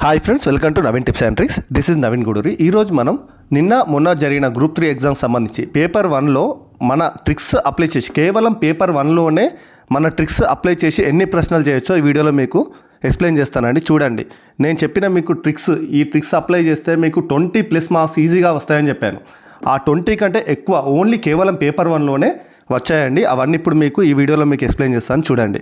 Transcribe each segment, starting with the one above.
Hi friends, welcome to Naveen tips and tricks. This is Naveen Guduri. ఈరోజు మనం మొన్న జరిగిన గ్రూప్ 3 ఎగ్జామ్ సంబంధించి పేపర్ 1లో మన ట్రిక్స్ అప్లై చేసి కేవలం పేపర్ 1లోనే మన ట్రిక్స్ అప్లై చేసి ఎన్ని ప్రశ్నలు చేయొచ్చో ఈ వీడియోలో మీకు ఎక్స్ప్లెయిన్ చేస్తానండి. చూడండి, నేను చెప్పిన మీకు ఈ ట్రిక్స్ అప్లై చేస్తే మీకు 20+ మార్క్స్ ఈజీగా వస్తాయని చెప్పాను. ఆ 20 కంటే ఎక్కువ ఓన్లీ కేవలం పేపర్ 1లోనే వచ్చాయండి. అవన్నీ ఇప్పుడు మీకు ఈ వీడియోలో మీకు ఎక్స్ప్లెయిన్ చేస్తాను. చూడండి,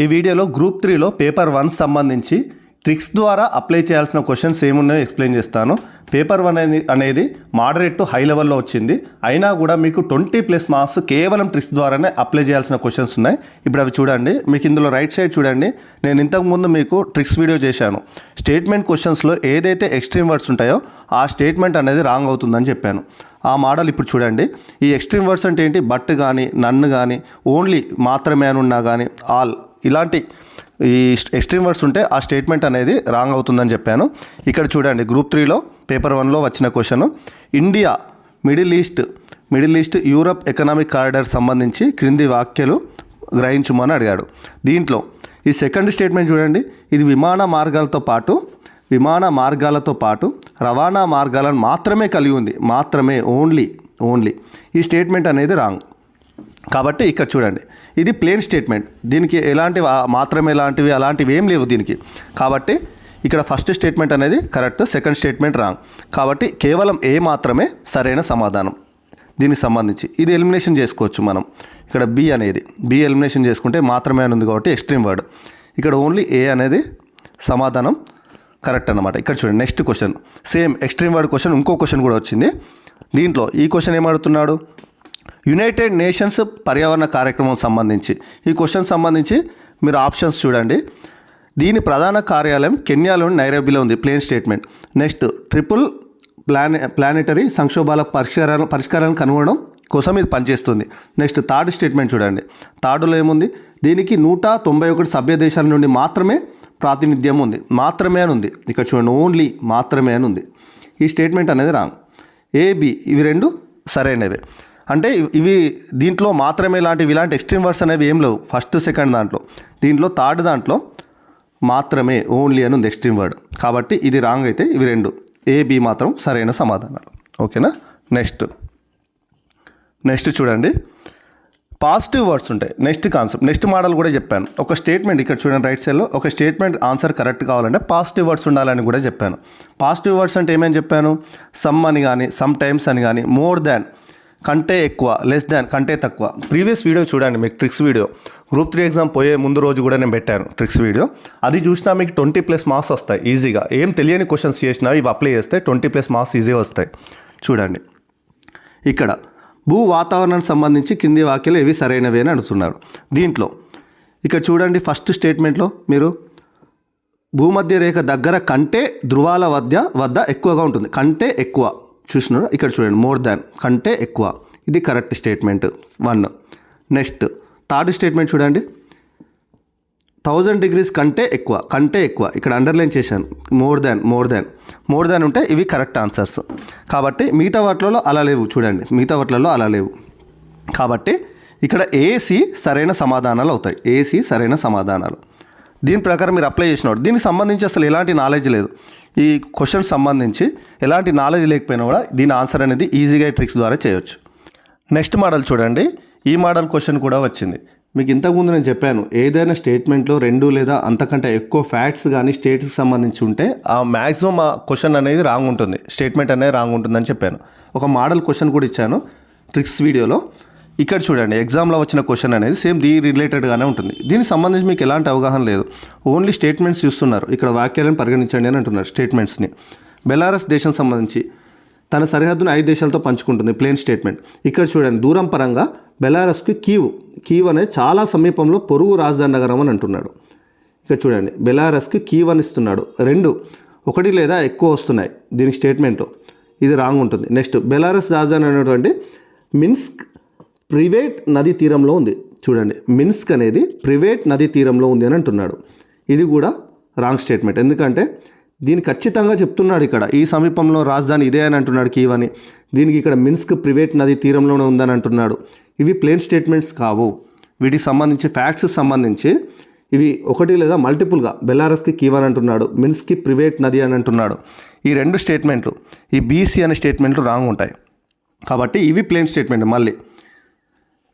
ఈ వీడియోలో గ్రూప్ 3లో పేపర్ 1 సంబంధించి ట్రిక్స్ ద్వారా అప్లై చేయాల్సిన క్వశ్చన్స్ ఏమున్నాయో ఎక్స్ప్లెయిన్ చేస్తాను. పేపర్ 1 అనేది మోడరేట్ టు హై లెవెల్లో వచ్చింది. అయినా కూడా మీకు 20+ మార్క్స్ కేవలం ట్రిక్స్ ద్వారానే అప్లై చేయాల్సిన క్వశ్చన్స్ ఉన్నాయి. ఇప్పుడు అవి చూడండి. మీకు ఇందులో రైట్ సైడ్ చూడండి, నేను ఇంతకుముందు మీకు ట్రిక్స్ వీడియో చేశాను. స్టేట్మెంట్ క్వశ్చన్స్లో ఏదైతే ఎక్స్ట్రీమ్ వర్డ్స్ ఉంటాయో ఆ స్టేట్మెంట్ అనేది రాంగ్ అవుతుందని చెప్పాను. ఆ మోడల్ ఇప్పుడు చూడండి. ఈ ఎక్స్ట్రీమ్ వర్డ్స్ అంటే ఏంటి? బట్ కానీ, నన్ను కానీ, ఓన్లీ మాత్రమే అని ఉన్నా కానీ, ఆల్ ఇలాంటి ఈ ఎక్స్ట్రీమ్ వర్డ్స్ ఉంటే ఆ స్టేట్మెంట్ అనేది రాంగ్ అవుతుందని చెప్పాను. ఇక్కడ చూడండి, గ్రూప్ 3లో పేపర్ 1లో వచ్చిన question, India middle east Europe economic corridor సంబంధించి క్రింది వాక్యాలు గ్రహించుమని అడిగాడు. దీంట్లో ఈ సెకండ్ స్టేట్మెంట్ చూడండి, ఇది విమాన మార్గాలతో పాటు రవాణా మార్గాలను మాత్రమే కలిగి ఉంది. మాత్రమే, ఓన్లీ ఈ స్టేట్మెంట్ అనేది రాంగ్. కాబట్టి ఇక్కడ చూడండి, ఇది ప్లేన్ స్టేట్మెంట్. దీనికి ఎలాంటివి మాత్రమే అలాంటివి ఏం లేవు దీనికి. కాబట్టి ఇక్కడ ఫస్ట్ స్టేట్మెంట్ అనేది కరెక్ట్, సెకండ్ స్టేట్మెంట్ రాంగ్. కాబట్టి కేవలం ఏ మాత్రమే సరైన సమాధానం. దీనికి సంబంధించి ఇది ఎలిమినేషన్ చేసుకోవచ్చు మనం. ఇక్కడ బి ఎలిమినేషన్ చేసుకుంటే మాత్రమే అని ఉంది కాబట్టి ఎక్స్ట్రీమ్ వర్డ్. ఇక్కడ ఓన్లీ ఏ అనేది సమాధానం కరెక్ట్ అన్నమాట. ఇక్కడ చూడండి, next question same extreme word question, ఇంకో క్వశ్చన్ కూడా వచ్చింది. దీంట్లో ఈ క్వశ్చన్ ఏమడుగుతున్నాడు? యునైటెడ్ నేషన్స్ పర్యావరణ కార్యక్రమం సంబంధించి ఈ క్వశ్చన్ సంబంధించి మీరు ఆప్షన్స్ చూడండి. దీని ప్రధాన కార్యాలయం కెన్యాలోని నైరోబీలో ఉంది. Plain statement. Next, triple planetary సంక్షోభాల పరిష్కారాలను కనుగొనడం కోసం ఇది పనిచేస్తుంది. నెక్స్ట్, థర్డ్ స్టేట్మెంట్ చూడండి. థర్డ్లో ఏముంది? దీనికి 191 సభ్య దేశాల నుండి మాత్రమే ప్రాతినిధ్యం ఉంది. మాత్రమే అని ఉంది. ఇక్కడ చూడండి, ఓన్లీ మాత్రమే అని ఉంది. ఈ స్టేట్మెంట్ అనేది రాంగ్. ఏబి ఇవి రెండు సరైనవే. అంటే ఇవి దీంట్లో మాత్రమే ఇలాంటి ఎక్స్ట్రీమ్ వర్డ్స్ అనేవి ఏం లేవు ఫస్ట్ సెకండ్ దాంట్లో. దీంట్లో థర్డ్ దాంట్లో మాత్రమే, ఓన్లీ అని ఉంది ఎక్స్ట్రీమ్ వర్డ్. కాబట్టి ఇది రాంగ్ అయితే ఇవి రెండు ఏబి మాత్రం సరైన సమాధానాలు. ఓకేనా? నెక్స్ట్ చూడండి, పాజిటివ్ వర్డ్స్ ఉంటాయి. నెక్స్ట్ కాన్సెప్ట్, నెక్స్ట్ మోడల్ కూడా చెప్పాను. ఒక స్టేట్మెంట్ ఇక్కడ చూడండి రైట్ సైడ్లో, ఒక స్టేట్మెంట్ ఆన్సర్ కరెక్ట్ కావాలంటే పాజిటివ్ వర్డ్స్ ఉండాలని కూడా చెప్పాను. పాజిటివ్ వర్డ్స్ అంటే ఏమేమి చెప్పాను? సమ్ అని కానీ, సమ్ టైమ్స్ అని కానీ, మోర్ దాన్ కంటే ఎక్కువ, లెస్ దాన్ కంటే తక్కువ. ప్రీవియస్ వీడియో చూడండి, మీకు ట్రిక్స్ వీడియో గ్రూప్ 3 ఎగ్జామ్ పోయే ముందు రోజు కూడా నేను పెట్టాను ట్రిక్స్ వీడియో. అది చూసినా మీకు 20+ మార్క్స్ వస్తాయి ఈజీగా. ఏం తెలియని క్వశ్చన్స్ చేసినా ఇవి అప్లై చేస్తే 20+ మార్క్స్ ఈజీగా వస్తాయి. చూడండి, ఇక్కడ భూ వాతావరణానికి సంబంధించి కింది వాక్యాలు ఏవి సరైనవి అని అడుగుతున్నారు. దీంట్లో ఇక్కడ చూడండి, ఫస్ట్ స్టేట్మెంట్లో మీరు భూమధ్య రేఖ దగ్గర కంటే ధృవాల వద్ద ఎక్కువగా ఉంటుంది. కంటే ఎక్కువ చూసినారు. ఇక్కడ చూడండి, మోర్ దాన్ కంటే ఎక్కువ. ఇది correct statement 1. Next, third statement చూడండి, 1000 degrees కంటే ఎక్కువ. ఇక్కడ అండర్లైన్ చేశాను. మోర్ దాన్ ఉంటే ఇవి కరెక్ట్ ఆన్సర్స్. కాబట్టి మిగతా వాటిలలో అలా లేవు. చూడండి, మిగతా వాటిలలో అలా లేవు. కాబట్టి ఇక్కడ ఏసీ సరైన సమాధానాలు అవుతాయి. ఏసీ సరైన సమాధానాలు. దీని ప్రకారం మీరు అప్లై చేసినాడు. దీనికి సంబంధించి అసలు ఎలాంటి నాలెడ్జ్ లేదు. ఈ క్వశ్చన్ సంబంధించి ఎలాంటి నాలెడ్జ్ లేకపోయినా కూడా దీని ఆన్సర్ అనేది ఈజీగా ట్రిక్స్ ద్వారా చేయొచ్చు. నెక్స్ట్ మోడల్ చూడండి, ఈ మోడల్ క్వశ్చన్ కూడా వచ్చింది. మీకు ఇంతకుముందు నేను చెప్పాను, ఏదైనా స్టేట్మెంట్లో 2 లేదా అంతకంటే ఎక్కువ ఫ్యాక్ట్స్ కానీ స్టేట్స్కి సంబంధించి ఉంటే ఆ మ్యాక్సిమం ఆ క్వశ్చన్ అనేది రాంగ్ ఉంటుంది, స్టేట్మెంట్ అనేది రాంగ్ ఉంటుందని చెప్పాను. ఒక మోడల్ క్వశ్చన్ కూడా ఇచ్చాను ట్రిక్స్ వీడియోలో. ఇక్కడ చూడండి, ఎగ్జామ్లో వచ్చిన క్వశ్చన్ అనేది సేమ్ రిలేటెడ్గానే ఉంటుంది. దీనికి సంబంధించి మీకు ఎలాంటి అవగాహన లేదు, ఓన్లీ స్టేట్మెంట్స్ చూస్తున్నారు. ఇక్కడ వాక్యాలను పరిగణించండి అని అంటున్నారు స్టేట్మెంట్స్ని. బెలారస్ దేశం సంబంధించి తన సరిహద్దును 5 దేశాలతో పంచుకుంటుంది. Plane statement. ఇక్కడ చూడండి, దూరం పరంగా బెలారస్కి కీవ్ అనేది చాలా సమీపంలో పొరుగు రాజధాని నగరం అని అంటున్నాడు. ఇక్కడ చూడండి, బెలారస్కి కీవ్ అని ఇస్తున్నాడు. 2, 1 లేదా ఎక్కువ వస్తున్నాయి దీనికి స్టేట్మెంట్లో. ఇది రాంగ్ ఉంటుంది. నెక్స్ట్, బెలారస్ రాజధాని అనేటువంటి మిన్స్క్ ప్రైవేట్ నదీ తీరంలో ఉంది. చూడండి, మిన్స్క్ అనేది ప్రైవేట్ నదీ తీరంలో ఉంది అని అంటున్నాడు. ఇది కూడా రాంగ్ స్టేట్మెంట్. ఎందుకంటే దీన్ని ఖచ్చితంగా చెప్తున్నాడు. ఇక్కడ ఈ సమీపంలో రాజధాని ఇదే అని అంటున్నాడు, కీవ్ అని. దీనికి ఇక్కడ మిన్స్క్ ప్రైవేట్ నదీ తీరంలోనే ఉందని అంటున్నాడు. ఇవి ప్లేన్ స్టేట్మెంట్స్ కావు. వీటికి సంబంధించి ఫ్యాక్ట్స్ సంబంధించి ఇవి ఒకటి లేదా మల్టిపుల్గా బెలారస్కి కీవన్ అంటున్నాడు, మిన్స్కి ప్రివేట్ నది అని అంటున్నాడు. ఈ రెండు స్టేట్మెంట్లు, ఈ బీసీ అనే స్టేట్మెంట్లు రాంగ్ ఉంటాయి. కాబట్టి ఇవి ప్లేన్ స్టేట్మెంట్. మళ్ళీ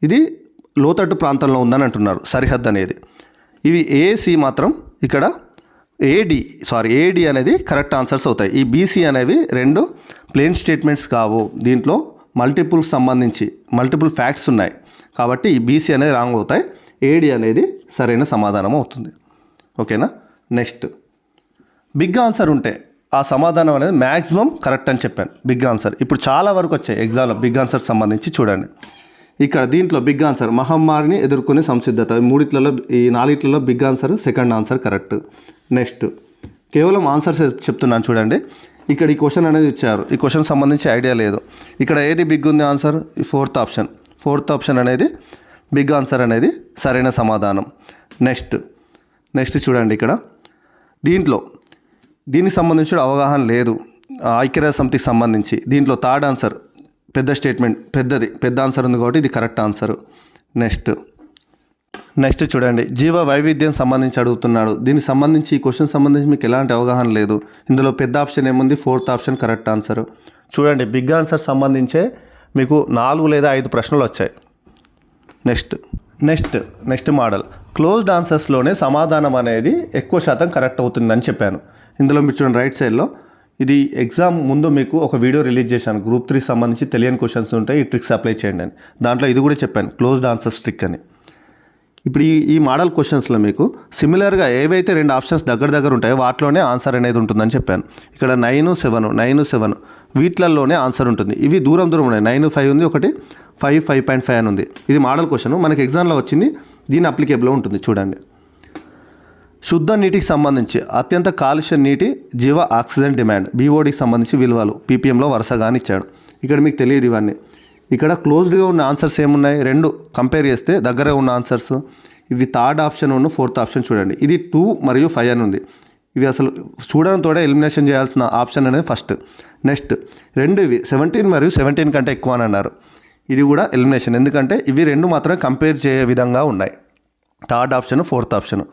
ఇది లోతట్టు ప్రాంతంలో ఉందని అంటున్నారు, సరిహద్దు అనేది. ఇవి ఏసి మాత్రం ఇక్కడ ఏడి అనేది కరెక్ట్ ఆన్సర్స్ అవుతాయి. ఈ బీసీ అనేవి రెండు ప్లేన్ స్టేట్మెంట్స్ కావు. దీంట్లో మల్టిపుల్ ఫ్యాక్ట్స్ ఉన్నాయి కాబట్టి ఈ బీసీ అనేది రాంగ్ అవుతాయి. ఏడి అనేది సరైన సమాధానం అవుతుంది. ఓకేనా. నెక్స్ట్, బిగ్ ఆన్సర్ ఉంటే ఆ సమాధానం అనేది మ్యాక్సిమం కరెక్ట్ అని చెప్పాను. బిగ్ ఆన్సర్ ఇప్పుడు చాలా వరకు వచ్చాయి ఎగ్జామ్లో. బిగ్ ఆన్సర్ సంబంధించి చూడండి. ఇక్కడ దీంట్లో బిగ్ ఆన్సర్ మహమ్మారిని ఎదుర్కొనే సంసిద్ధత, ఈ నాలుగిట్లలో big answer second answer correct. Next, కేవలం ఆన్సర్స్ చెప్తున్నాను చూడండి. ఇక్కడ ఈ క్వశ్చన్ అనేది ఇచ్చారు, ఈ క్వశ్చన్ సంబంధించి ఐడియా లేదు. ఇక్కడ ఏది బిగ్ ఉంది ఆన్సర్? ఈ ఫోర్త్ ఆప్షన్ అనేది బిగ్ ఆన్సర్ అనేది సరైన సమాధానం. నెక్స్ట్ చూడండి, ఇక్కడ దీనికి సంబంధించిన అవగాహన లేదు. ఐక్యరాజ్య సమితికి సంబంధించి దీంట్లో థర్డ్ ఆన్సర్ పెద్ద స్టేట్మెంట్, పెద్ద ఆన్సర్ ఉంది కాబట్టి ఇది కరెక్ట్ ఆన్సర్. నెక్స్ట్ చూడండి, జీవ వైవిధ్యం సంబంధించి అడుగుతున్నాడు. దీనికి సంబంధించి ఈ క్వశ్చన్ సంబంధించి మీకు ఎలాంటి అవగాహన లేదు. ఇందులో పెద్ద ఆప్షన్ ఏముంది? Fourth option correct answer. చూడండి, బిగ్ ఆన్సర్ సంబంధించే మీకు 4 లేదా 5 ప్రశ్నలు వచ్చాయి. నెక్స్ట్ మోడల్ క్లోజ్డ్ ఆన్సర్స్లోనే సమాధానం అనేది ఎక్కువ శాతం కరెక్ట్ అవుతుందని చెప్పాను. ఇందులో మీరు చూడండి రైట్ సైడ్లో, ఇది ఎగ్జామ్ ముందు మీకు ఒక వీడియో రిలీజ్ చేశాను. గ్రూప్ 3 సంబంధించి తెలియని క్వశ్చన్స్ ఉంటాయి, ఈ ట్రిక్స్ అప్లై చేయండి అని. దాంట్లో ఇది కూడా చెప్పాను, క్లోజ్డ్ ఆన్సర్స్ ట్రిక్ అని. ఇప్పుడు ఈ మోడల్ క్వశ్చన్స్లో మీకు సిమిలర్గా ఏవైతే 2 ఆప్షన్స్ దగ్గర ఉంటాయో వాటిలోనే ఆన్సర్ అనేది ఉంటుందని చెప్పాను. ఇక్కడ 9, 7 వీటిలలోనే ఆన్సర్ ఉంటుంది. ఇవి దూరం ఉన్నాయి. 9, 5 ఉంది, ఒకటి 5, 5.5 అని ఉంది. ఇది మోడల్ క్వశ్చన్, మనకి ఎగ్జామ్లో వచ్చింది. దీని అప్లికేబుల్ ఉంటుంది చూడండి. శుద్ధ నీటికి సంబంధించి అత్యంత కాలుష్య నీటి జీవ ఆక్సిజన్ డిమాండ్, బీఓడికి సంబంధించి విలువలు పీపీఎంలో వరుసగానే ఇచ్చాడు. ఇక్కడ మీకు తెలియదు ఇవన్నీ. ఇక్కడ క్లోజ్డ్గా ఉన్న ఆన్సర్స్ ఏమున్నాయి? 2 కంపేర్ చేస్తే దగ్గర ఉన్న ఆన్సర్స్ ఇవి థర్డ్ ఆప్షన్ ఉన్న ఫోర్త్ ఆప్షన్ చూడండి. ఇది 2 మరియు 5 అని ఉంది. ఇవి అసలు చూడడంతో ఎలిమినేషన్ చేయాల్సిన ఆప్షన్ అనేది ఫస్ట్. నెక్స్ట్ 2 ఇవి 17 మరియు 17 కంటే ఎక్కువ అని అన్నారు. ఇది కూడా ఎలిమినేషన్, ఎందుకంటే ఇవి 2 మాత్రమే కంపేర్ చేయ విధంగా ఉన్నాయి. Third option, fourth option.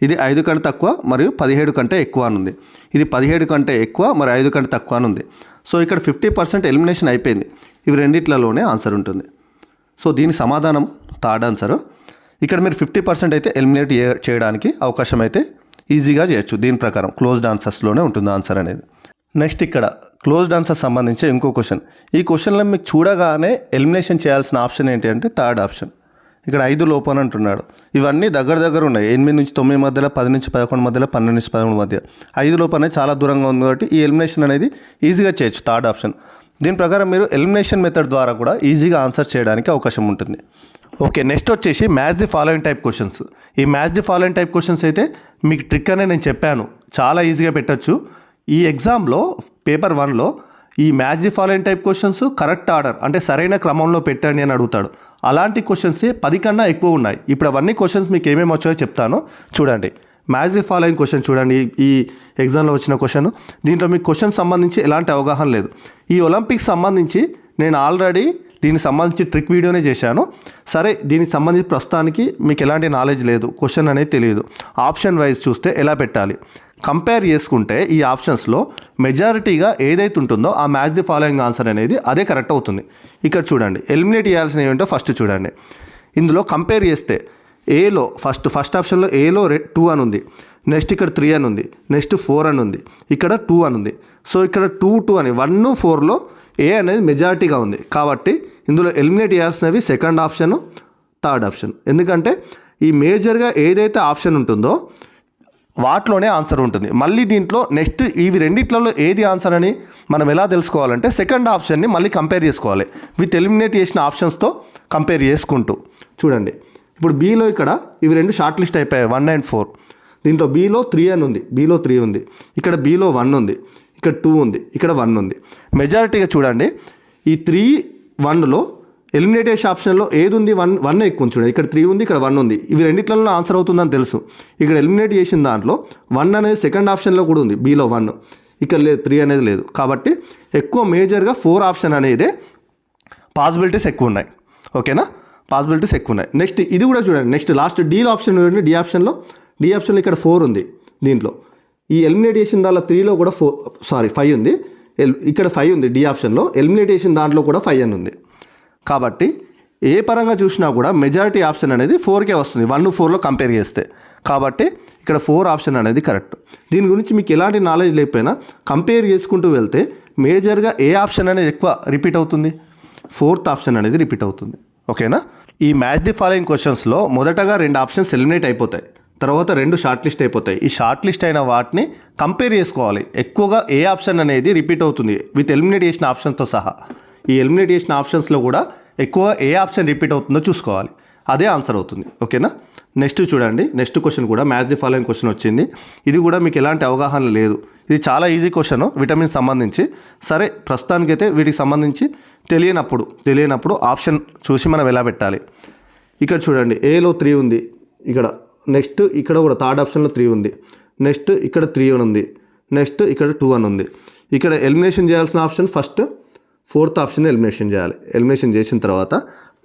ఇది 5 కంటే తక్కువ మరియు 17 కంటే ఎక్కువ అని ఉంది. ఇది 17 కంటే ఎక్కువ మరి 5 కంటే తక్కువ అని ఉంది. సో ఇక్కడ 50% ఎలిమినేషన్ అయిపోయింది. ఇవి రెండిట్లలోనే ఆన్సర్ ఉంటుంది. సో దీని సమాధానం థర్డ్ ఆన్సర్. ఇక్కడ మీరు 50% అయితే ఎలిమినేట్ చేయడానికి అవకాశం అయితే ఈజీగా చేయొచ్చు. దీని ప్రకారం క్లోజ్డ్ ఆన్సర్స్లోనే ఉంటుంది ఆన్సర్ అనేది. నెక్స్ట్, ఇక్కడ క్లోజ్డ్ ఆన్సర్ సంబంధించి ఇంకో క్వశ్చన్. ఈ క్వశ్చన్లో మీకు చూడగానే ఎలిమినేషన్ చేయాల్సిన ఆప్షన్ ఏంటి అంటే థర్డ్ ఆప్షన్. ఇక్కడ 5 లోపు అని అంటున్నాడు. ఇవన్నీ దగ్గర ఉన్నాయి. 8 నుంచి 9 మధ్యలో, 10 నుంచి 11 మధ్యలో, 12 నుంచి 13 మధ్య. 5 లోపు అనేది చాలా దూరంగా ఉంది కాబట్టి ఈ ఎలిమినేషన్ అనేది ఈజీగా చేయొచ్చు థర్డ్ ఆప్షన్. దీని ప్రకారం మీరు ఎలిమినేషన్ మెథడ్ ద్వారా కూడా ఈజీగా ఆన్సర్ చేయడానికి అవకాశం ఉంటుంది. ఓకే, నెక్స్ట్ వచ్చేసి match the following type questions. ఈ match the following type questions అయితే మీకు ట్రిక్ అనే నేను చెప్పాను, చాలా ఈజీగా పెట్టచ్చు. ఈ ఎగ్జామ్లో పేపర్ 1లో ఈ match the following type questions correct order అంటే సరైన క్రమంలో పెట్టండి అని అడుగుతాడు. అలాంటి క్వశ్చన్స్ 10 కన్నా ఎక్కువ ఉన్నాయి. ఇప్పుడు అవన్నీ క్వశ్చన్స్ మీకు ఏమేమి వచ్చాయో చెప్తాను చూడండి. మ్యాచ్ ది ఫాలోయింగ్ క్వశ్చన్ చూడండి, ఈ ఎగ్జామ్లో వచ్చిన క్వశ్చన్. దీంట్లో మీకు క్వశ్చన్ సంబంధించి ఎలాంటి అవగాహన లేదు. ఈ ఒలింపిక్స్ సంబంధించి నేను ఆల్రెడీ దీనికి సంబంధించి ట్రిక్ వీడియోనే చేశాను. సరే, దీనికి సంబంధించి ప్రస్తుతానికి మీకు ఎలాంటి నాలెడ్జ్ లేదు, క్వశ్చన్ అనేది తెలియదు. ఆప్షన్ వైజ్ చూస్తే ఎలా పెట్టాలి కంపేర్ చేసుకుంటే ఈ ఆప్షన్స్లో మెజారిటీగా ఏదైతే ఉంటుందో ఆ మ్యాచ్ ది ఫాలోయింగ్ ఆన్సర్ అనేది అదే కరెక్ట్ అవుతుంది. ఇక్కడ చూడండి, ఎలిమినేట్ చేయాల్సిన ఏమిటో ఫస్ట్ చూడండి. ఇందులో కంపేర్ చేస్తే ఏలో ఫస్ట్ ఆప్షన్లో ఏలో 2 అని ఉంది, నెక్స్ట్ ఇక్కడ 3 అని ఉంది, నెక్స్ట్ 4 అని ఉంది, ఇక్కడ 2 అని ఉంది. సో ఇక్కడ 2 అని 1, 4లో ఏ అనేది మెజారిటీగా ఉంది కాబట్టి ఇందులో ఎలిమినేట్ చేయాల్సినవి సెకండ్ ఆప్షన్, థర్డ్ ఆప్షన్. ఎందుకంటే ఈ మేజర్గా ఏదైతే ఆప్షన్ ఉంటుందో వాటిలోనే ఆన్సర్ ఉంటుంది. మళ్ళీ దీంట్లో నెక్స్ట్ ఇవి రెండిట్లలో ఏది ఆన్సర్ అని మనం ఎలా తెలుసుకోవాలంటే సెకండ్ ఆప్షన్ని మళ్ళీ కంపేర్ చేసుకోవాలి విత్ ఎలిమినేట్ చేసిన ఆప్షన్స్తో కంపేర్ చేసుకుంటూ. చూడండి, ఇప్పుడు బీలో ఇక్కడ ఇవి 2 షార్ట్ లిస్ట్ అయిపోయాయి, 1 and 4. దీంట్లో బీలో 3 అని ఉంది, బీలో 3 ఉంది, ఇక్కడ బీలో 1 ఉంది, ఇక్కడ 2 ఉంది, ఇక్కడ 1 ఉంది. మెజారిటీగా చూడండి, ఈ 3, 1లో ఎలిమినేట్ చేసే ఆప్షన్లో ఏది ఉంది? 1 ఎక్కువ ఉంది. చూడండి, ఇక్కడ 3 ఉంది, ఇక్కడ 1 ఉంది. ఇవి రెండిట్లలో ఆన్సర్ అవుతుందని తెలుసు. ఇక్కడ ఎలిమినేట్ చేసిన దాంట్లో 1 అనేది సెకండ్ ఆప్షన్లో కూడా ఉంది, బీలో 1, ఇక్కడ లేదు, 3 అనేది లేదు. కాబట్టి ఎక్కువ మేజర్గా 4 ఆప్షన్ అనేదే పాసిబిలిటీస్ ఎక్కువ ఉన్నాయి. ఓకేనా, పాసిబిలిటీస్ ఎక్కువ ఉన్నాయి. నెక్స్ట్ ఇది కూడా చూడండి, నెక్స్ట్ లాస్ట్ డి ఆప్షన్ చూడండి, డి ఆప్షన్లో డి ఆప్షన్లో ఇక్కడ 4 ఉంది. దీంట్లో ఈ ఎలిమినేట్ చేసిన దాంట్లో 3లో కూడా 5 ఉంది. ఇక్కడ 5 ఉంది డి ఆప్షన్లో. ఎలిమినేట్ చేసిన దాంట్లో కూడా 5 అని ఉంది. కాబట్టి ఏ పరంగా చూసినా కూడా మెజారిటీ ఆప్షన్ అనేది 4కే వస్తుంది 1 4లో కంపేర్ చేస్తే. కాబట్టి ఇక్కడ 4 ఆప్షన్ అనేది కరెక్ట్. దీని గురించి మీకు ఎలాంటి నాలెడ్జ్ లేకపోయినా కంపేర్ చేసుకుంటూ వెళ్తే మేజర్గా ఏ ఆప్షన్ అనేది ఎక్కువ రిపీట్ అవుతుంది? 4th ఆప్షన్ అనేది రిపీట్ అవుతుంది. ఓకేనా? ఈ మ్యాచ్ ది ఫాలోయింగ్ క్వశ్చన్స్లో మొదటగా 2 ఆప్షన్స్ ఎలిమినేట్ అయిపోతాయి, తర్వాత 2 షార్ట్ లిస్ట్ అయిపోతాయి. ఈ షార్ట్ లిస్ట్ అయిన వాటిని కంపేర్ చేసుకోవాలి. ఎక్కువగా ఏ ఆప్షన్ అనేది రిపీట్ అవుతుంది విత్ ఎలిమినేట్ చేసిన ఆప్షన్తో సహా. ఈ ఎలిమినేట్ చేసిన ఆప్షన్స్లో కూడా ఎక్కువ ఏ ఆప్షన్ రిపీట్ అవుతుందో చూసుకోవాలి. అదే ఆన్సర్ అవుతుంది. ఓకేనా? నెక్స్ట్ చూడండి. నెక్స్ట్ క్వశ్చన్ కూడా మ్యాచ్ ది ఫాలోయింగ్ క్వశ్చన్ వచ్చింది. ఇది కూడా మీకు ఎలాంటి అవగాహన లేదు. ఇది చాలా ఈజీ క్వశ్చన్ విటమిన్ సంబంధించి. సరే, ప్రస్తుతానికైతే వీటికి సంబంధించి తెలియనప్పుడు ఆప్షన్ చూసి మనం ఎలా పెట్టాలి. ఇక్కడ చూడండి, ఏలో 3 ఉంది. ఇక్కడ నెక్స్ట్ ఇక్కడ కూడా థర్డ్ ఆప్షన్లో 3 ఉంది. నెక్స్ట్ ఇక్కడ 3 అని ఉంది. నెక్స్ట్ ఇక్కడ 2 అని ఉంది. ఇక్కడ ఎలిమినేషన్ చేయాల్సిన option first 4th option elimination చేయాలి. ఎలిమినేషన్ చేసిన తర్వాత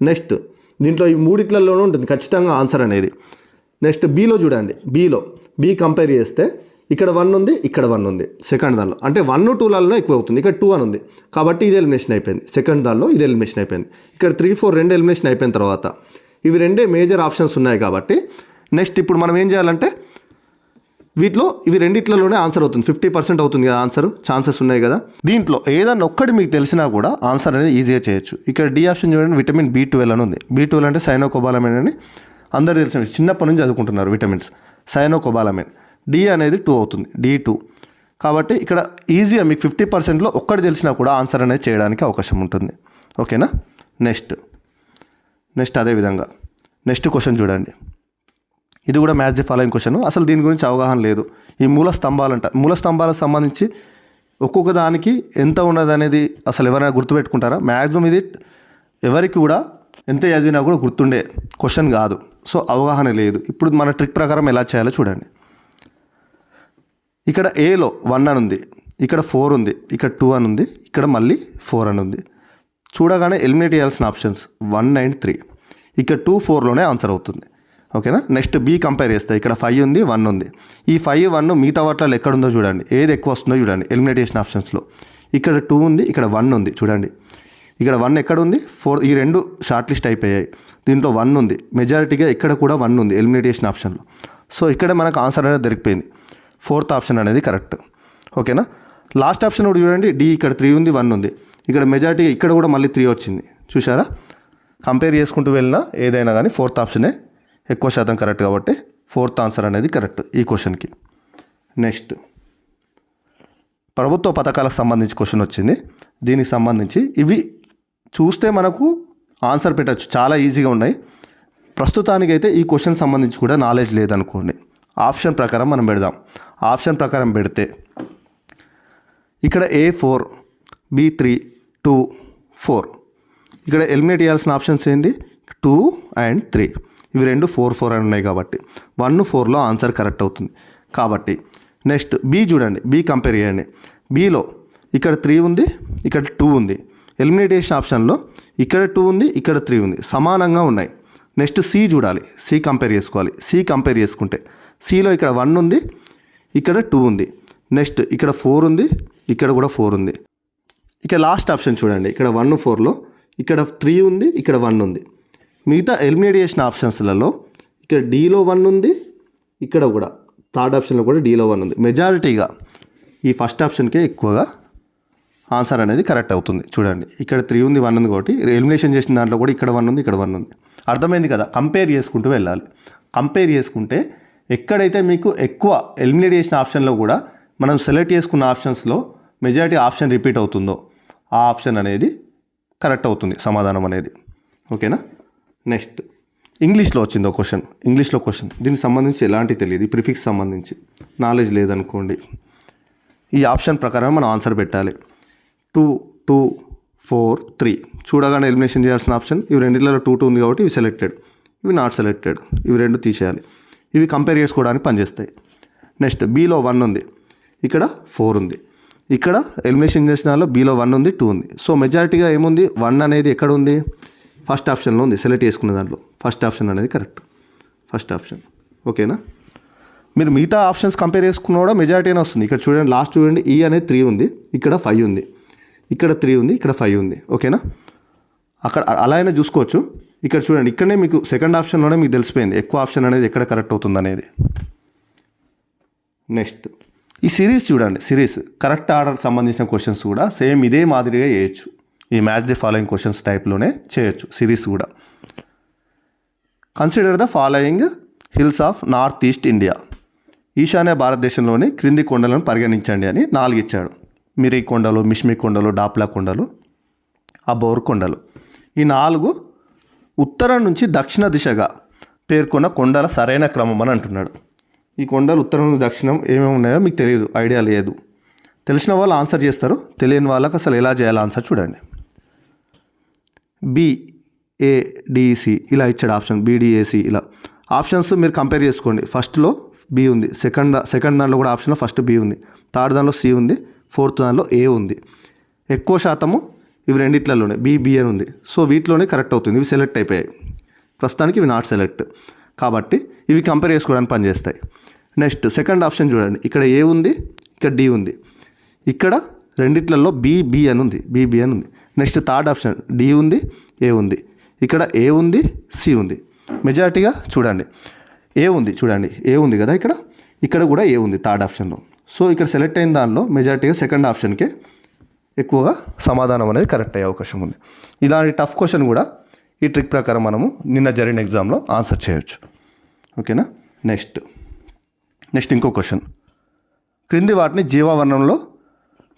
నెక్స్ట్ దీంట్లో ఈ మూడిట్లలోనే ఉంటుంది ఖచ్చితంగా ఆన్సర్ అనేది. నెక్స్ట్ బీలో చూడండి. బీ కంపేర్ చేస్తే ఇక్కడ 1 ఉంది, ఇక్కడ 1 ఉంది సెకండ్ దానిలో. అంటే 1 2లలో ఎక్కువ అవుతుంది. ఇక్కడ 2 అని ఉంది కాబట్టి ఇది ఎలిమినేషన్ అయిపోయింది. సెకండ్ దానిలో ఇది ఎలిమినేషన్ అయిపోయింది. ఇక్కడ 3 4 2 ఎలిమినేషన్ అయిపోయిన తర్వాత ఇవి 2 మేజర్ ఆప్షన్స్ ఉన్నాయి కాబట్టి నెక్స్ట్ ఇప్పుడు మనం ఏం చేయాలంటే ఇవి రెండిట్లలోనే ఆన్సర్ అవుతుంది. 50% అవుతుంది కదా ఆన్సర్, ఛాన్సెస్ ఉన్నాయి కదా. దీంట్లో ఏదన్నా ఒక్కటి మీకు తెలిసినా కూడా ఆన్సర్ అనేది ఈజీగా చేయొచ్చు. ఇక్కడ డి ఆప్షన్ చూడండి, విటమిన్ B12 అని ఉంది. B12 అంటే సైనోకోబాలమైన్ అని అందరూ తెలిసిన చిన్నప్పటి నుంచి చదువుకుంటున్నారు విటమిన్స్. సైనోకోబాలమైన్. డి అనేది 2 అవుతుంది, D2. కాబట్టి ఇక్కడ ఈజీగా మీకు 50%లో ఒక్కటి తెలిసినా కూడా ఆన్సర్ అనేది చేయడానికి అవకాశం ఉంటుంది. ఓకేనా? నెక్స్ట్ అదేవిధంగా నెక్స్ట్ క్వశ్చన్ చూడండి. ఇది కూడా మ్యాచ్ ది ఫాలోయింగ్ క్వశ్చన్. అసలు దీని గురించి అవగాహన లేదు. ఈ మూల స్తంభాలకు సంబంధించి ఒక్కొక్క దానికి ఎంత ఉన్నది అనేది అసలు ఎవరైనా గుర్తుపెట్టుకుంటారా? మ్యాక్సిమం ఇది ఎవరికి కూడా ఎంత చదివినా కూడా గుర్తుండే క్వశ్చన్ కాదు. సో అవగాహన లేదు. ఇప్పుడు మన ట్రిక్ ప్రకారం ఎలా చేయాలో చూడండి. ఇక్కడ ఏలో 1 అని ఉంది, ఇక్కడ 4 ఉంది, ఇక్కడ 2 అని ఉంది, ఇక్కడ మళ్ళీ 4 అని ఉంది. చూడగానే ఎలిమినేట్ చేయాల్సిన ఆప్షన్స్ 1 and 3. ఇక్కడ 2 4లోనే ఆన్సర్ అవుతుంది. ఓకేనా? నెక్స్ట్ బీ కంపేర్ చేస్తే ఇక్కడ 5 ఉంది, 1 ఉంది. ఈ 5 1 మిగతా వాటిలో ఎక్కడుందో చూడండి, ఏది ఎక్కువ వస్తుందో చూడండి ఎలిమినేట్ చేసిన ఆప్షన్స్లో. ఇక్కడ 2 ఉంది, ఇక్కడ 1 ఉంది. చూడండి ఇక్కడ 1 ఎక్కడ ఉంది? 4. ఈ 2 షార్ట్ లిస్ట్ అయిపోయాయి. దీంట్లో 1 ఉంది. మెజారిటీగా ఇక్కడ కూడా 1 ఉంది ఎలిమినేట్ చేసిన ఆప్షన్లో. సో ఇక్కడ మనకు ఆన్సర్ అనేది దొరికిపోయింది. 4th ఆప్షన్ అనేది కరెక్ట్. ఓకేనా? లాస్ట్ ఆప్షన్ కూడా చూడండి, డి ఇక్కడ 3 ఉంది, 1 ఉంది. ఇక్కడ మెజారిటీగా ఇక్కడ కూడా మళ్ళీ 3 వచ్చింది. చూసారా? కంపేర్ చేసుకుంటూ వెళ్ళినా ఏదైనా కానీ 4th ఆప్షనే ఎక్కువ శాతం కరెక్ట్ కాబట్టి 4th ఆన్సర్ అనేది కరెక్ట్ ఈ క్వశ్చన్కి. నెక్స్ట్ ప్రభుత్వ పథకాలకు సంబంధించి క్వశ్చన్ వచ్చింది. దీనికి సంబంధించి ఇవి చూస్తే మనకు ఆన్సర్ పెట్టచ్చు, చాలా ఈజీగా ఉన్నాయి. ప్రస్తుతానికైతే ఈ క్వశ్చన్ సంబంధించి కూడా నాలెడ్జ్ లేదనుకోండి. ఆప్షన్ ప్రకారం మనం పెడదాం. ఆప్షన్ ప్రకారం పెడితే ఇక్కడ A4, B3, 2, 4. ఇక్కడ ఎలిమినేట్ చేయాల్సిన ఆప్షన్స్ ఏంటి? 2 and 3. ఇవి 2 4 4 అని ఉన్నాయి కాబట్టి 1 4లో ఆన్సర్ కరెక్ట్ అవుతుంది. కాబట్టి నెక్స్ట్ బి చూడండి. బి కంపేర్ చేయండి. బిలో ఇక్కడ 3 ఉంది, ఇక్కడ 2 ఉంది. ఎలిమినేట్ చేసిన ఆప్షన్లో ఇక్కడ 2 ఉంది, ఇక్కడ 3 ఉంది, సమానంగా ఉన్నాయి. నెక్స్ట్ సి చూడాలి. సి కంపేర్ చేసుకోవాలి. సి కంపేర్ చేసుకుంటే సిలో ఇక్కడ 1 ఉంది, ఇక్కడ 2 ఉంది. నెక్స్ట్ ఇక్కడ 4 ఉంది, ఇక్కడ కూడా 4 ఉంది. ఇక లాస్ట్ ఆప్షన్ చూడండి. ఇక్కడ 1 4లో ఇక్కడ 3 ఉంది, ఇక్కడ 1 ఉంది. మిగతా ఎలిమినేట్ చేసిన ఆప్షన్స్లలో ఇక్కడ డీలో 1 ఉంది, ఇక్కడ కూడా థర్డ్ ఆప్షన్లో కూడా డీలో 1 ఉంది. మెజారిటీగా ఈ ఫస్ట్ ఆప్షన్కే ఎక్కువగా ఆన్సర్ అనేది కరెక్ట్ అవుతుంది. చూడండి ఇక్కడ 3 ఉంది, 1 ఉంది కాబట్టి ఎలిమినేషన్ చేసిన దాంట్లో కూడా ఇక్కడ 1 ఉంది, ఇక్కడ 1 ఉంది. అర్థమైంది కదా? కంపేర్ చేసుకుంటూ వెళ్ళాలి. కంపేర్ చేసుకుంటే ఎక్కడైతే మీకు ఎక్కువ ఎలిమినేట్ చేసిన ఆప్షన్లో కూడా మనం సెలెక్ట్ చేసుకున్న ఆప్షన్స్లో మెజారిటీ ఆప్షన్ రిపీట్ అవుతుందో ఆ ఆప్షన్ అనేది కరెక్ట్ అవుతుంది సమాధానం అనేది. ఓకేనా? నెక్స్ట్ ఇంగ్లీష్లో వచ్చింది ఒక క్వశ్చన్. ఇంగ్లీష్లో క్వశ్చన్ దీనికి సంబంధించి ఎలాంటి తెలియదు, ఈ ప్రిఫిక్స్ సంబంధించి నాలెడ్జ్ లేదనుకోండి. ఈ ఆప్షన్ ప్రకారం మనం ఆన్సర్ పెట్టాలి. 2 2 4 3 చూడగానే ఎలిమినేషన్ చేయాల్సిన ఆప్షన్ ఇవి రెండిట్లలో 2 2 ఉంది కాబట్టి ఇవి సెలెక్టెడ్, ఇవి నాట్ సెలెక్టెడ్, ఇవి 2 తీసేయాలి. ఇవి కంపేర్ చేసుకోవడానికి పనిచేస్తాయి. నెక్స్ట్ బీలో 1 ఉంది, ఇక్కడ 4 ఉంది. ఇక్కడ ఎలిమినేషన్ చేసిన దానిలో బీలో 1 ఉంది, 2 ఉంది. సో మెజారిటీగా ఏముంది? 1 అనేది ఎక్కడ ఉంది? ఫస్ట్ ఆప్షన్లో ఉంది. సెలెక్ట్ చేసుకున్న దాంట్లో ఫస్ట్ ఆప్షన్ అనేది కరెక్ట్. First option. ఓకేనా? మీరు మిగతా ఆప్షన్స్ కంపేర్ చేసుకున్నా కూడా మెజారిటీ అని వస్తుంది. ఇక్కడ చూడండి, లాస్ట్ చూడండి, ఈ అనేది 3 ఉంది, ఇక్కడ 5 ఉంది, ఇక్కడ 3 ఉంది, ఇక్కడ 5 ఉంది. ఓకేనా, అక్కడ అలా అయినా చూసుకోవచ్చు. ఇక్కడ చూడండి, ఇక్కడనే మీకు సెకండ్ ఆప్షన్లోనే మీకు తెలిసిపోయింది ఎక్కువ ఆప్షన్ అనేది ఎక్కడ కరెక్ట్ అవుతుంది అనేది. నెక్స్ట్ ఈ సిరీస్ చూడండి, సిరీస్ కరెక్ట్ ఆర్డర్ సంబంధించిన క్వశ్చన్స్ కూడా సేమ్ ఇదే మాదిరిగా చేయొచ్చు. ఈ మ్యాచ్ ది ఫాలోయింగ్ క్వశ్చన్స్ టైప్లోనే చేయొచ్చు సిరీస్ కూడా. Consider the following hills of north east India. ఈశాన్య భారతదేశంలోని క్రింది కొండలను పరిగణించండి అని 4 ఇచ్చాడు. మిరీ కొండలు, మిష్మి కొండలు, డాప్లా కొండలు, అబోర్ కొండలు. ఈ 4 ఉత్తరం నుంచి దక్షిణ దిశగా పేర్కొన్న కొండల సరైన క్రమం అని అంటున్నాడు. ఈ కొండలు ఉత్తరం నుంచి దక్షిణం ఏమేమి ఉన్నాయో మీకు తెలియదు, ఐడియా లేదు. తెలిసిన వాళ్ళు ఆన్సర్ చేస్తారు, తెలియని వాళ్ళకి అసలు ఎలా చేయాలో ఆన్సర్ చూడండి. BADC ఇలా ఇచ్చాడు ఆప్షన్, BDAC ఇలా ఆప్షన్స్ మీరు కంపేర్ చేసుకోండి. ఫస్ట్లో B ఉంది, సెకండ్ దాంట్లో కూడా ఆప్షన్లో ఫస్ట్ B ఉంది, థర్డ్ దాంట్లో C ఉంది, ఫోర్త్ దాంట్లో A ఉంది. ఎక్కువ శాతము ఇవి రెండిట్లలోనే B అని ఉంది. సో వీటిలోనే కరెక్ట్ అవుతుంది. ఇవి సెలెక్ట్ అయిపోయాయి, ప్రస్తుతానికి ఇవి నాట్ సెలెక్ట్, కాబట్టి ఇవి కంపేర్ చేసుకోవడానికి పనిచేస్తాయి. నెక్స్ట్ సెకండ్ ఆప్షన్ చూడండి, ఇక్కడ A ఉంది, ఇక్కడ D ఉంది, ఇక్కడ రెండిట్లలో B అని ఉంది, BB అని ఉంది. నెక్స్ట్ థర్డ్ ఆప్షన్ D ఉంది, A ఉంది, ఇక్కడ A ఉంది, C ఉంది. మెజారిటీగా చూడండి A ఉంది, చూడండి A ఉంది కదా, ఇక్కడ కూడా A ఉంది థర్డ్ ఆప్షన్లో. సో ఇక్కడ సెలెక్ట్ అయిన దానిలో మెజారిటీగా సెకండ్ ఆప్షన్కే ఎక్కువగా సమాధానం అనేది కరెక్ట్ అయ్యే అవకాశం ఉంది. ఇలాంటి టఫ్ క్వశ్చన్ కూడా ఈ ట్రిక్ ప్రకారం మనము నిన్న జరిగిన ఎగ్జామ్లో ఆన్సర్ చేయొచ్చు. ఓకేనా, నెక్స్ట్ ఇంకో క్వశ్చన్. క్రింది వాటిని జీవవర్ణంలో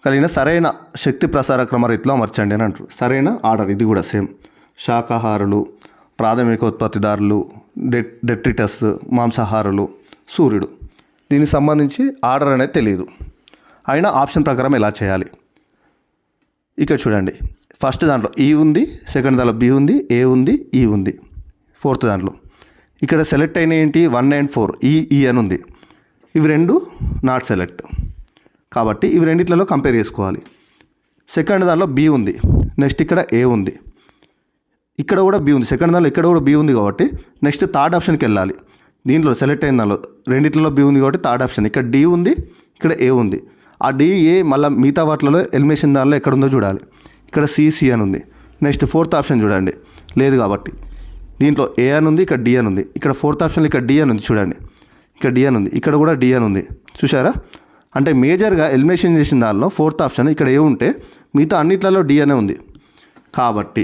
కలిగిన సరైన శక్తి ప్రసార క్రమరీతిలో అమర్చండి అని అంటారు. సరైన ఆర్డర్ ఇది కూడా సేమ్. శాకాహారులు, ప్రాథమిక ఉత్పత్తిదారులు, డెట్రిటస్, మాంసాహారులు, సూర్యుడు. దీనికి సంబంధించి ఆర్డర్ అనేది తెలియదు, అయినా ఆప్షన్ ప్రకారం ఎలా చేయాలి. ఇక్కడ చూడండి, ఫస్ట్ దాంట్లో E ఉంది, సెకండ్ దాంట్లో B ఉంది, A ఉంది, E ఉంది, ఫోర్త్ దాంట్లో ఇక్కడ సెలెక్ట్ అయిన ఏంటి 1 and 4 ఈ అని ఉంది. ఇవి రెండు నాట్ సెలెక్ట్, కాబట్టి ఇవి రెండిట్లలో కంపేర్ చేసుకోవాలి. సెకండ్ దాంట్లో B ఉంది, నెక్స్ట్ ఇక్కడ A ఉంది, ఇక్కడ కూడా B ఉంది, సెకండ్ దాంట్లో ఇక్కడ కూడా B ఉంది, కాబట్టి నెక్స్ట్ థర్డ్ ఆప్షన్కి వెళ్ళాలి. దీంట్లో సెలెక్ట్ అయిన దానిలో రెండిట్లలో B ఉంది కాబట్టి థర్డ్ ఆప్షన్, ఇక్కడ D ఉంది, ఇక్కడ A ఉంది. ఆ DA మళ్ళీ మిగతా వాటిలో ఎలిమినేషన్ దానిలో ఎక్కడ ఉందో చూడాలి. ఇక్కడ C అని ఉంది. నెక్స్ట్ ఫోర్త్ ఆప్షన్ చూడండి, లేదు కాబట్టి దీంట్లో A అని ఉంది, ఇక్కడ D అని ఉంది. ఇక్కడ ఫోర్త్ ఆప్షన్లో ఇక్కడ D అని ఉంది, చూడండి ఇక్కడ D అని ఉంది, ఇక్కడ కూడా D అని ఉంది. చూసారా, అంటే మేజర్గా ఎలిమినేషన్ చేసిన దానిలో ఫోర్త్ ఆప్షన్ ఇక్కడ A ఉంటే మిగతా అన్నిట్లలో D అనే ఉంది. కాబట్టి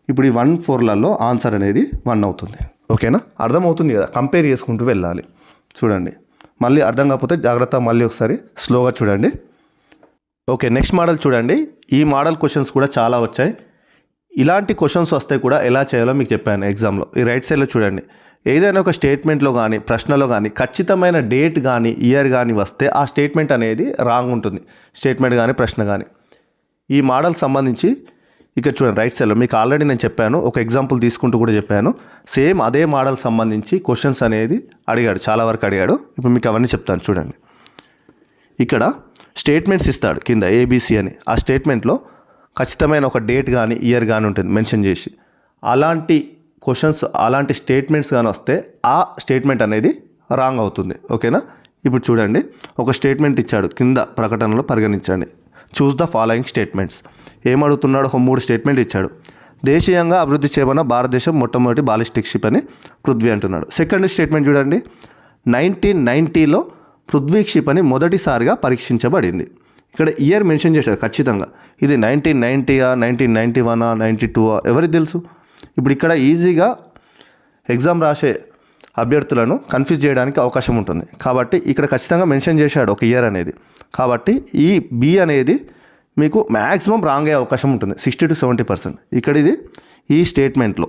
ఇప్పుడు ఈ 1, 4లలో ఆన్సర్ అనేది 1 అవుతుంది. ఓకేనా, అర్థమవుతుంది కదా, కంపేర్ చేసుకుంటూ వెళ్ళాలి. చూడండి, మళ్ళీ అర్థం కాకపోతే జాగ్రత్త, మళ్ళీ ఒకసారి స్లోగా చూడండి. ఓకే, నెక్స్ట్ మోడల్ చూడండి. ఈ మోడల్ క్వశ్చన్స్ కూడా చాలా వచ్చాయి. ఇలాంటి క్వశ్చన్స్ వస్తే కూడా ఎలా చేయాలో మీకు చెప్పాను ఎగ్జామ్లో. ఈ రైట్ సైడ్లో చూడండి, ఏదైనా ఒక స్టేట్మెంట్లో కానీ ప్రశ్నలో కానీ ఖచ్చితమైన డేట్ కానీ ఇయర్ కానీ వస్తే ఆ స్టేట్మెంట్ అనేది రాంగ్ ఉంటుంది, స్టేట్మెంట్ కానీ ప్రశ్న కానీ. ఈ మోడల్ సంబంధించి ఇక్కడ చూడండి రైట్ సైడ్లో మీకు ఆల్రెడీ నేను చెప్పాను, ఒక ఎగ్జాంపుల్ తీసుకుంటూ కూడా చెప్పాను. సేమ్ అదే మోడల్ సంబంధించి క్వశ్చన్స్ అనేది అడిగాడు, చాలా వరకు అడిగాడు. ఇప్పుడు మీకు అవన్నీ చెప్తాను చూడండి. ఇక్కడ స్టేట్మెంట్స్ ఇస్తాడు కింద ABC అని. ఆ స్టేట్మెంట్లో ఖచ్చితమైన ఒక డేట్ కానీ ఇయర్ కానీ ఉంటుంది మెన్షన్ చేసి. అలాంటి క్వశ్చన్స్, అలాంటి స్టేట్మెంట్స్ కానీ వస్తే ఆ స్టేట్మెంట్ అనేది రాంగ్ అవుతుంది. ఓకేనా, ఇప్పుడు చూడండి, ఒక స్టేట్మెంట్ ఇచ్చాడు కింద ప్రకటనలో పరిగణించండి. Choose the following statements. ఏమడుగుతున్నాడు, ఒక 3 స్టేట్మెంట్ ఇచ్చాడు. దేశీయంగా అభివృద్ధి చేయబడిన భారతదేశం మొట్టమొదటి బాలిస్టిక్ షిప్ అని పృథ్వీ అంటున్నాడు. సెకండ్ స్టేట్మెంట్ చూడండి, 1990లో పృథ్వీ షిప్ అని మొదటిసారిగా పరీక్షించబడింది. ఇక్కడ ఇయర్ మెన్షన్ చేశారు ఖచ్చితంగా. ఇది 1990, 1991, 92 ఎవరికి తెలుసు. ఇప్పుడు ఇక్కడ ఈజీగా ఎగ్జామ్ రాసే అభ్యర్థులను కన్ఫ్యూజ్ చేయడానికి అవకాశం ఉంటుంది. కాబట్టి ఇక్కడ ఖచ్చితంగా మెన్షన్ చేశాడు ఒక ఇయర్ అనేది. కాబట్టి ఈ B అనేది మీకు మ్యాక్సిమం రాంగ్ అయ్యే అవకాశం ఉంటుంది, 60 to 70%. ఇక్కడ ఇది ఈ స్టేట్మెంట్లో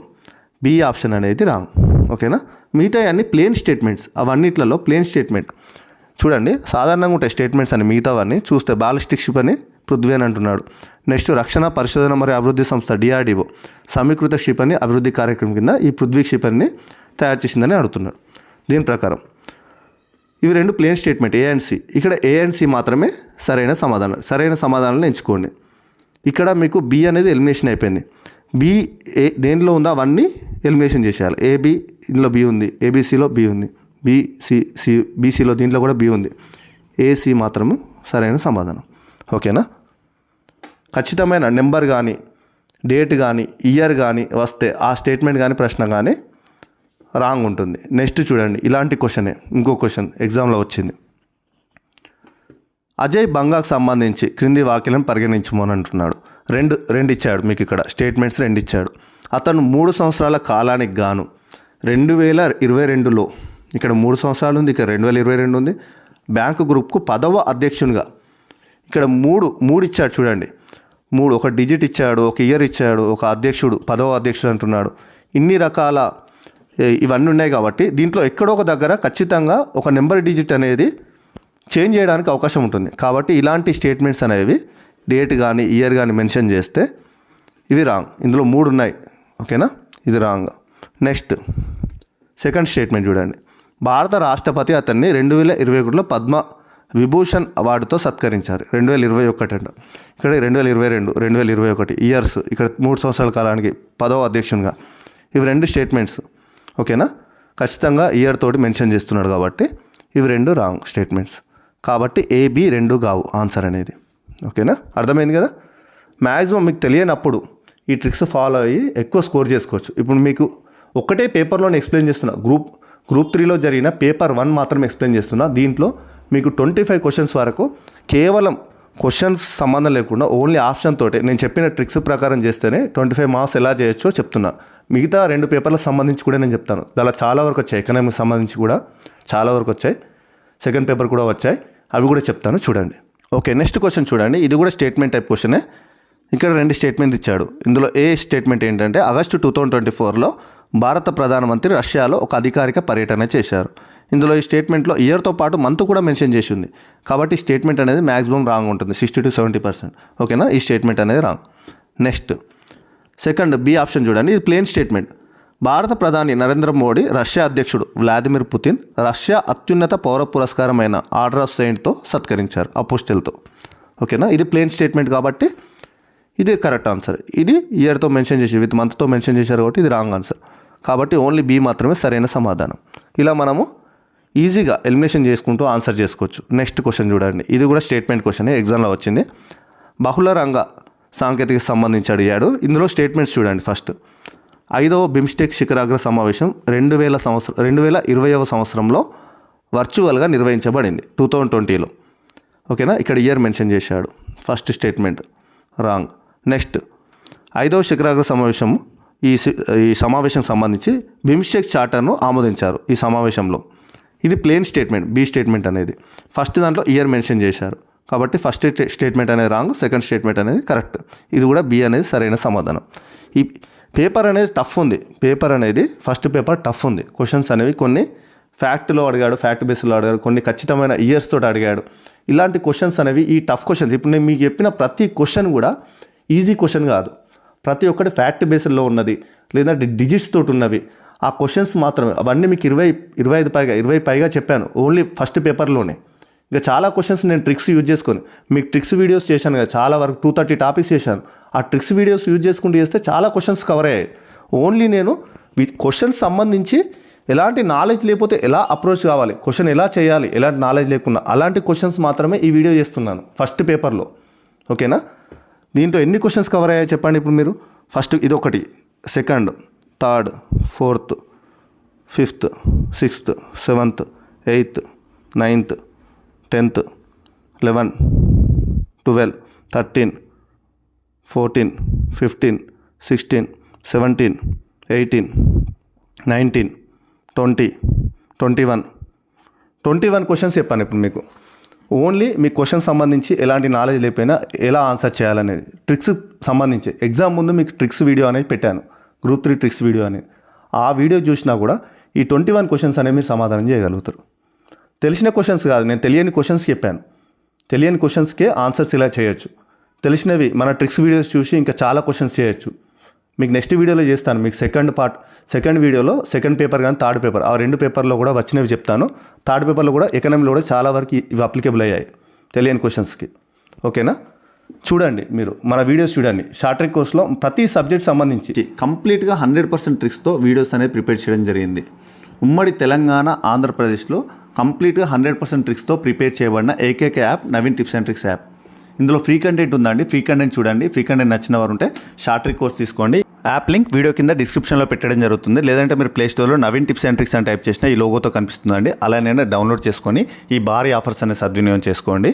B ఆప్షన్ అనేది రాంగ్. ఓకేనా, మిగతా అన్ని ప్లేన్ స్టేట్మెంట్స్, అవన్నిట్లలో ప్లేన్ స్టేట్మెంట్ చూడండి సాధారణంగా ఉంటాయి స్టేట్మెంట్స్ అని. మిగతావన్నీ చూస్తే బాలిస్టిక్ షిప్ అని పృథ్వీ అని అంటున్నాడు. నెక్స్ట్ రక్షణ పరిశోధన మరియు అభివృద్ధి సంస్థ DRDO సమీకృత షిప్ అని అభివృద్ధి కార్యక్రమం కింద ఈ పృథ్వీ షిప్ అని తయారు చేసిందని అడుగుతున్నాడు. దీని ప్రకారం ఇవి రెండు plain statement A and C. ఇక్కడ A and C మాత్రమే సరైన సమాధానాలను ఎంచుకోండి. ఇక్కడ మీకు B అనేది ఎలిమినేషన్ అయిపోయింది. B దేనిలో ఉందో అవన్నీ ఎలిమినేషన్ చేసేయాలి. AB ఇందులో B ఉంది, ABCలో B ఉంది, బీసీలో దీంట్లో కూడా బి ఉంది. ఏసీ మాత్రము సరైన సమాధానం. ఓకేనా. ఖచ్చితమైన నెంబర్ కానీ డేట్ కానీ ఇయర్ కానీ వస్తే ఆ స్టేట్మెంట్ కానీ ప్రశ్న కానీ రాంగ్ ఉంటుంది. నెక్స్ట్ చూడండి, ఇలాంటి క్వశ్చనే ఇంకో క్వశ్చన్ ఎగ్జామ్లో వచ్చింది. అజయ్ బంగాకు సంబంధించి క్రింది వాక్యాలను పరిగణించమని అంటున్నాడు. రెండు ఇచ్చాడు మీకు ఇక్కడ స్టేట్మెంట్స్ 2 ఇచ్చాడు. అతను 3 సంవత్సరాల కాలానికి గాను 2022లో ఇక్కడ 3 సంవత్సరాలు ఉంది, ఇక్కడ 2022 ఉంది. బ్యాంకు గ్రూప్కు 10వ అధ్యక్షునిగా ఇక్కడ మూడు ఇచ్చాడు చూడండి. 3 ఒక డిజిట్ ఇచ్చాడు, ఒక ఇయర్ ఇచ్చాడు, ఒక అధ్యక్షుడు 10వ అధ్యక్షుడు అంటున్నాడు. ఇన్ని రకాల ఇవన్నీ ఉన్నాయి కాబట్టి దీంట్లో ఎక్కడో ఒక దగ్గర ఖచ్చితంగా ఒక నెంబర్ డిజిట్ అనేది చేంజ్ చేయడానికి అవకాశం ఉంటుంది. కాబట్టి ఇలాంటి స్టేట్మెంట్స్ అనేవి డేట్ కానీ ఇయర్ కానీ మెన్షన్ చేస్తే ఇవి రాంగ్. ఇందులో 3 ఉన్నాయి. ఓకేనా, ఇది రాంగ్. నెక్స్ట్ సెకండ్ స్టేట్మెంట్ చూడండి. భారత రాష్ట్రపతి అతన్ని 2021లో పద్మ విభూషణ్ అవార్డుతో సత్కరించారు. 2021 అంట, ఇక్కడ 2022 2021 ఇయర్స్, ఇక్కడ 3 సంవత్సరాల కాలానికి 10వ అధ్యక్షునిగా. ఇవి 2 స్టేట్మెంట్స్. ఓకేనా, ఖచ్చితంగా ఇయర్ తోటి మెన్షన్ చేస్తున్నాడు కాబట్టి ఇవి 2 రాంగ్ స్టేట్మెంట్స్. కాబట్టి ఏబి 2 కావు ఆన్సర్ అనేది. ఓకేనా, అర్థమైంది కదా. మ్యాక్సిమం మీకు తెలియనప్పుడు ఈ ట్రిక్స్ ఫాలో అయ్యి ఎక్కువ స్కోర్ చేసుకోవచ్చు. ఇప్పుడు మీకు ఒక్కటే పేపర్లోనే ఎక్స్ప్లెయిన్ చేస్తున్నా. గ్రూప్ 3లో జరిగిన పేపర్ 1 మాత్రం ఎక్స్ప్లెయిన్ చేస్తున్నా. దీంట్లో మీకు 25 క్వశ్చన్స్ వరకు కేవలం క్వశ్చన్స్ సంబంధం లేకుండా ఓన్లీ ఆప్షన్ తోటే నేను చెప్పిన ట్రిక్స్ ప్రకారం చేస్తేనే 25 మార్క్స్ ఎలా చేయొచ్చో చెప్తున్నా. మిగతా 2 పేపర్లకు సంబంధించి కూడా నేను చెప్తాను. దానిలో చాలా వరకు వచ్చాయి, ఎకనామిక్స్ సంబంధించి కూడా చాలా వరకు వచ్చాయి, సెకండ్ పేపర్ కూడా వచ్చాయి, అవి కూడా చెప్తాను చూడండి. ఓకే, నెక్స్ట్ క్వశ్చన్ చూడండి. ఇది కూడా స్టేట్మెంట్ టైప్ క్వశ్చనే. ఇక్కడ 2 స్టేట్మెంట్ ఇచ్చాడు. ఇందులో ఏ స్టేట్మెంట్ ఏంటంటే ఆగస్టు 2024లో భారత ప్రధానమంత్రి రష్యాలో ఒక అధికారిక పర్యటన చేశారు. ఇందులో ఈ స్టేట్మెంట్లో ఇయర్తో పాటు మంత్ కూడా మెన్షన్ చేసి ఉంది. కాబట్టి స్టేట్మెంట్ అనేది మ్యాక్సిమం రాంగ్ ఉంటుంది, 60 to 70%. ఓకేనా, ఈ స్టేట్మెంట్ అనేది wrong. Next second B option చూడండి. ఇది ప్లేన్ స్టేట్మెంట్. భారత ప్రధాని నరేంద్ర మోడీ రష్యా అధ్యక్షుడు వ్లాదిమిర్ పుతిన్ రష్యా అత్యున్నత పౌర పురస్కారమైన ఆర్డర్ ఆఫ్ సెయింట్తో సత్కరించారు, అపోస్టిల్తో. ఓకేనా, ఇది ప్లేన్ స్టేట్మెంట్ కాబట్టి ఇది కరెక్ట్ ఆన్సర్. ఇది ఇయర్తో మెన్షన్ చేసి విత్ మంత్తో మెన్షన్ చేశారు కాబట్టి ఇది రాంగ్ ఆన్సర్. కాబట్టి ఓన్లీ బి మాత్రమే సరైన సమాధానం. ఇలా మనము ఈజీగా ఎలిమినేషన్ చేసుకుంటూ ఆన్సర్ చేసుకోవచ్చు. నెక్స్ట్ క్వశ్చన్ చూడండి. ఇది కూడా స్టేట్మెంట్ క్వశ్చనే, ఎగ్జామ్లో వచ్చింది. బహుళ రంగ సాంకేతిక సంబంధించి అడిగాడు. ఇందులో స్టేట్మెంట్స్ చూడండి. ఫస్ట్ 5వ బిమ్స్టెక్ శిఖరాగ్ర సమావేశం 2020వ సంవత్సరంలో వర్చువల్గా నిర్వహించబడింది 2020లో. ఓకేనా, ఇక్కడ ఇయర్ మెన్షన్ చేశాడు. First statement wrong. నెక్స్ట్ 5వ శిఖరాగ్ర సమావేశం ఈ సమావేశం సంబంధించి బిమ్స్టెక్ చార్టర్ను ఆమోదించారు ఈ సమావేశంలో. ఇది ప్లేన్ స్టేట్మెంట్, బి స్టేట్మెంట్ అనేది. ఫస్ట్ దాంట్లో ఇయర్ మెన్షన్ చేశారు కాబట్టి ఫస్ట్ స్టేట్మెంట్ అనేది రాంగ్, సెకండ్ స్టేట్మెంట్ అనేది కరెక్ట్. ఇది కూడా బి అనేది సరైన సమాధానం. ఈ పేపర్ అనేది టఫ్ ఉంది. పేపర్ అనేది ఫస్ట్ పేపర్ టఫ్ ఉంది. క్వశ్చన్స్ అనేవి కొన్ని ఫ్యాక్ట్లో అడిగాడు, ఫ్యాక్ట్ బేస్లో అడిగాడు, కొన్ని ఖచ్చితమైన ఇయర్స్ తోటి అడిగాడు. ఇలాంటి క్వశ్చన్స్ అనేవి ఈ టఫ్ క్వశ్చన్స్, ఇప్పుడు నేను మీకు చెప్పిన ప్రతి క్వశ్చన్ కూడా ఈజీ క్వశ్చన్ కాదు. ప్రతి ఒక్కటి ఫ్యాక్ట్ బేస్లో ఉన్నది లేదంటే డిజిట్స్ తోటి ఉన్నవి. ఆ క్వశ్చన్స్ మాత్రమే, అవన్నీ మీకు 20 పైగా చెప్పాను ఓన్లీ ఫస్ట్ పేపర్లోనే. ఇక చాలా క్వశ్చన్స్ నేను ట్రిక్స్ యూజ్ చేసుకొని మీకు ట్రిక్స్ వీడియోస్ చేశాను కదా, చాలా వరకు 230 టాపిక్స్ చేశాను. ఆ ట్రిక్స్ వీడియోస్ యూజ్ చేసుకుంటూ చేస్తే చాలా క్వశ్చన్స్ కవర్ అయ్యాయి. ఓన్లీ నేను క్వశ్చన్స్ సంబంధించి ఎలాంటి నాలెడ్జ్ లేకపోతే ఎలా అప్రోచ్ కావాలి, క్వశ్చన్ ఎలా చేయాలి, ఎలాంటి నాలెడ్జ్ లేకుండా అలాంటి క్వశ్చన్స్ మాత్రమే ఈ వీడియో చేస్తున్నాను ఫస్ట్ పేపర్లో. ఓకేనా, దీంట్లో ఎన్ని క్వశ్చన్స్ కవర్ అయ్యాయి చెప్పండి ఇప్పుడు మీరు. ఫస్ట్ ఇది ఒకటి, second, third, fourth, fifth, sixth, seventh, 8th, 9th, 10th, 11, 12, 13, 14, 15, 16, 17, 18, 19, 20, 21 questions చెప్పాను ఇప్పుడు మీకు. ఓన్లీ మీ క్వశ్చన్ సంబంధించి ఎలాంటి నాలెడ్జ్ లేకపోయినా ఎలా ఆన్సర్ చేయాలనేది ట్రిక్స్ సంబంధించి ఎగ్జామ్ ముందు మీకు ట్రిక్స్ వీడియో అనేది పెట్టాను, గ్రూప్ 3 ట్రిక్స్ వీడియో అనేది. ఆ వీడియో చూసినా కూడా ఈ 21 క్వశ్చన్స్ అనేవి మీరు సమాధానం చేయగలుగుతారు. తెలిసిన క్వశ్చన్స్ కాదు, నేను తెలియని క్వశ్చన్స్ చెప్పాను. తెలియని క్వశ్చన్స్కే ఆన్సర్స్ ఇలా చేయొచ్చు. తెలిసినవి మన ట్రిక్స్ వీడియోస్ చూసి ఇంకా చాలా క్వశ్చన్స్ చేయొచ్చు. మీకు నెక్స్ట్ వీడియోలో చేస్తాను. మీకు సెకండ్ వీడియోలో సెకండ్ పేపర్ కానీ థర్డ్ పేపర్, ఆ 2 పేపర్లో కూడా వచ్చినవి చెప్తాను. థర్డ్ పేపర్లో కూడా ఎకనామీలో కూడా చాలా వరకు ఇవి అప్లికేబుల్ అయ్యాయి తెలియని క్వశ్చన్స్కి. ఓకేనా, చూడండి మీరు మన వీడియోస్ చూడండి. షార్ట్ ట్రిక్ కోర్స్లో ప్రతి సబ్జెక్ట్ సంబంధించి కంప్లీట్గా 100% ట్రిక్స్తో వీడియోస్ అనేది ప్రిపేర్ చేయడం జరిగింది. ఉమ్మడి తెలంగాణ ఆంధ్రప్రదేశ్లో కంప్లీట్గా 100% ట్రిక్స్తో ప్రిపేర్ చేయబడిన ఏకైక app Naveen tips and tricks app. ఇందులో ఫ్రీ కంటెంట్ ఉందండి. ఫ్రీ కంటెంట్ చూడండి. ఫ్రీ కంటెంట్ నచ్చిన వారు ఉంటే షార్ట్ ట్రిక్ కోర్స్ తీసుకోండి. యాప్ లింక్ వీడియో కింద డిస్క్రిప్షన్లో పెట్టడం జరుగుతుంది. లేదంటే మీరు ప్లే స్టోర్లో నవీన్ టిప్స్ అండ్ ట్రిక్స్ అని టైప్ చేసిన ఈ లోగోతో కనిపిస్తుందండి. అలానే డౌన్లోడ్ చేసుకొని ఈ భారీ ఆఫర్స్ అనే సద్వినియోగం చేసుకోండి.